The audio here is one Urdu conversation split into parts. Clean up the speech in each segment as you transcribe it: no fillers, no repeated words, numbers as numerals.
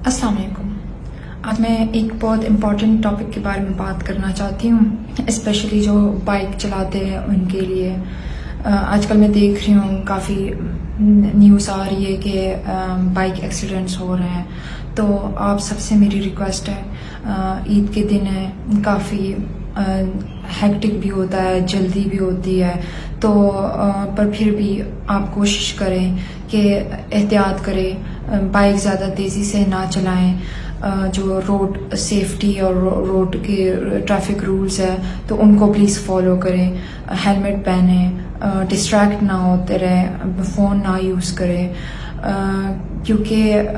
السلام علیکم. آج میں ایک بہت امپورٹنٹ ٹاپک کے بارے میں بات کرنا چاہتی ہوں، اسپیشلی جو بائک چلاتے ہیں ان کے لیے. آج کل میں دیکھ رہی ہوں کافی نیوز آ رہی ہے کہ بائک ایکسیڈنٹس ہو رہے ہیں. تو آپ سب سے میری ریکویسٹ ہے، عید کے دن ہے، کافی ہیکٹک بھی ہوتا ہے، جلدی بھی ہوتی ہے، تو پر پھر بھی آپ کوشش کریں کہ احتیاط کریں، بائک زیادہ تیزی سے نہ چلائیں. جو روڈ سیفٹی اور روڈ کے ٹریفک رولز ہے تو ان کو پلیز فالو کریں. ہیلمٹ پہنیں، ڈسٹریکٹ نہ ہوتے رہیں، فون نہ یوز کریں، کیونکہ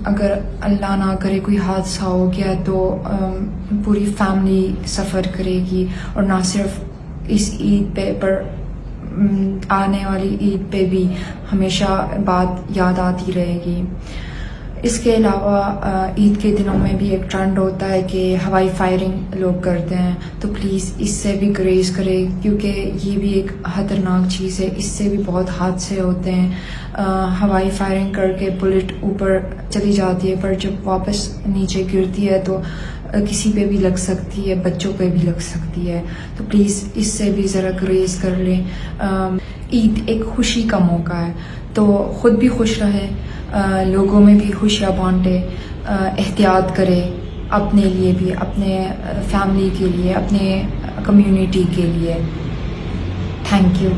اگر اللہ نہ کرے کوئی حادثہ ہو گیا تو پوری فیملی سفر کرے گی، اور نہ صرف اس عید پہ پر آنے والی عید پہ بھی ہمیشہ بات یاد آتی رہے گی. اس کے علاوہ عید کے دنوں میں بھی ایک ٹرینڈ ہوتا ہے کہ ہوائی فائرنگ لوگ کرتے ہیں، تو پلیز اس سے بھی گریز کرے، کیونکہ یہ بھی ایک خطرناک چیز ہے، اس سے بھی بہت حادثے ہوتے ہیں. ہوائی فائرنگ کر کے بلٹ اوپر چلی جاتی ہے، پر جب واپس نیچے گرتی ہے تو کسی پہ بھی لگ سکتی ہے، بچوں پہ بھی لگ سکتی ہے. تو پلیز اس سے بھی ذرا گریز کر لیں. عید ایک خوشی کا موقع ہے، تو خود بھی خوش رہے، لوگوں میں بھی خوشیاں بانٹے، احتیاط کرے، اپنے لیے بھی، اپنے فیملی کے لیے، اپنے کمیونٹی کے لیے. Thank you.